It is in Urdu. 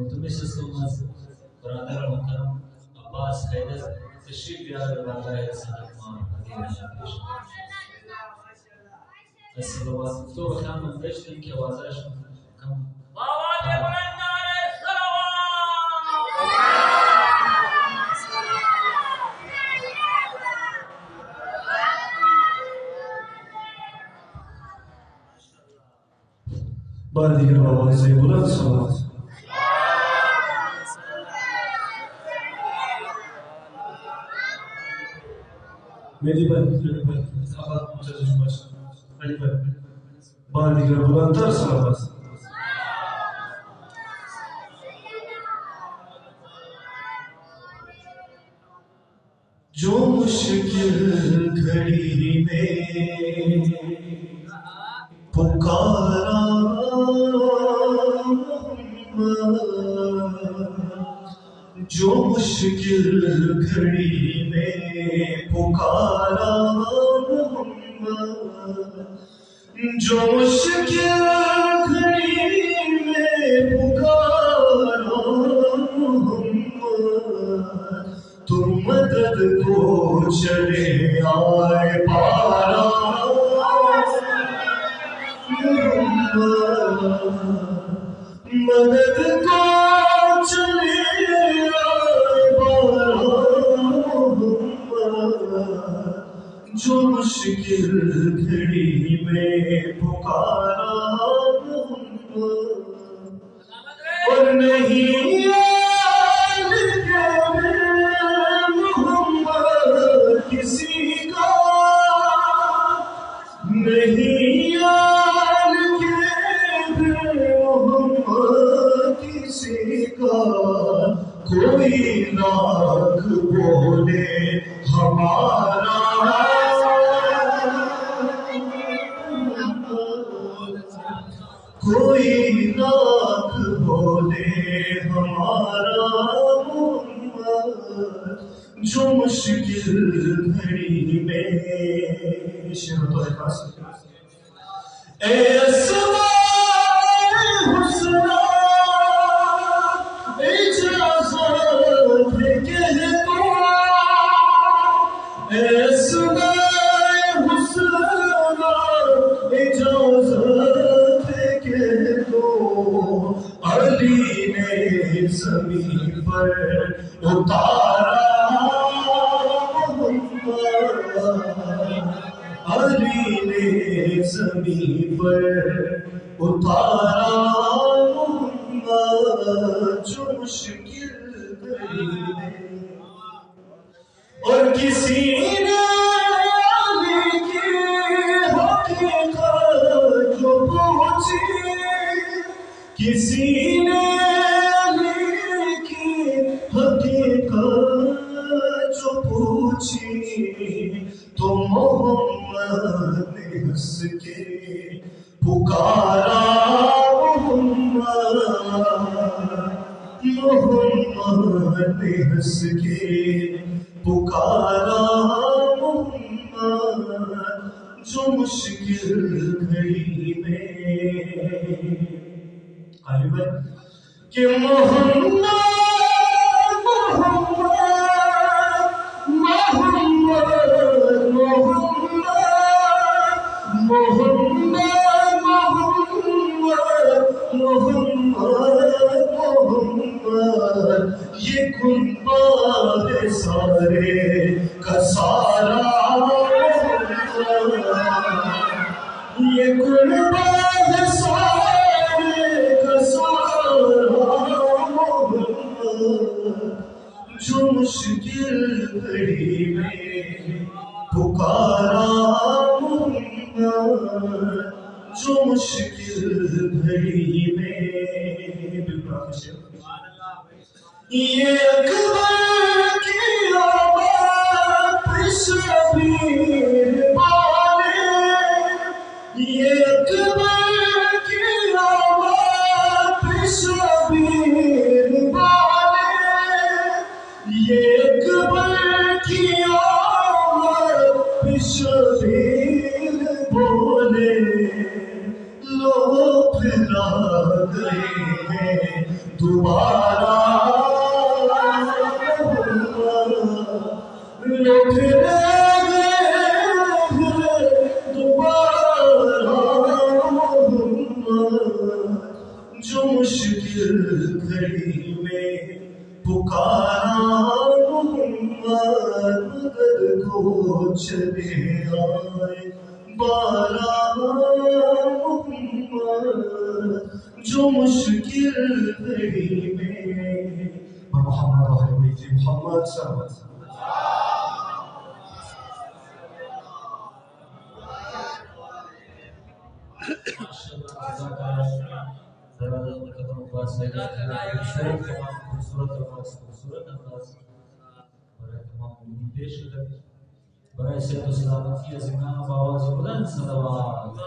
متمسس olmaz. برادر محترم عباس حیدر تشریف بیاره برای صدق ما الصلوات تو بخیام من داشتیم که وازش کم آواز بلندانه صلوات بار دیگر آواز بلند صلوات. میری بھائی آباد مجھے باش علی بھائی بار دیگر بلندتر صلوات. جو مشکل گھڑی میں پکارا جو مشکل گھڑی میں پکارا جو مشکل گھڑی میں پکارا تم مدد کو چلے آئے پارا مدد کو چلے آئے پارا جو مشکل گھڑی میں پکارا اور نہیں کسی کا نہیں یار کے محمد کسی کا کوئی لاکھ بولے ہمارا کوئی لاکھ بولے ہمارا جو مشکل گھڑی میں شروع اے اسماء حسنا اجازت ہے کہہ دو اے اسماء حسنا اجازت ہے کہہ دو علی نے زمین پر اتارا علی نے زمین پر اتارا جو مشکل گھڑی میں اور کسی نے علی کی حقیقت جو پوچھی کسی نے علی کی حقیقت جو پوچھی تو محمد نے ہنس کے پکارا محمد نے ہنس کے پکارا جو مشکل گھڑی میں کہ محمد محمد محمد محمد محمد محمد محمد یہ گنبد سارے کا سارا یہ گنبد سارے کا سارا جو مشکل گھڑی میں پکارا جو مشکل گھڑی میں یہ اکبر کی آباد شبیر والے یہ اکبر کی آباد شبیر والے یہ اکبر کی آباد شبیر بولے لو پھیلا گئے ہیں دعا جو مشکل گھڑی میں پکارا محمد مدد کو چلے آئے بارہ محمد جو مشکل گھڑی میں محمد محمد صلی اللہ علیہ وسلم برائے صحت و سلامتی زندہ آواز بلند صلوات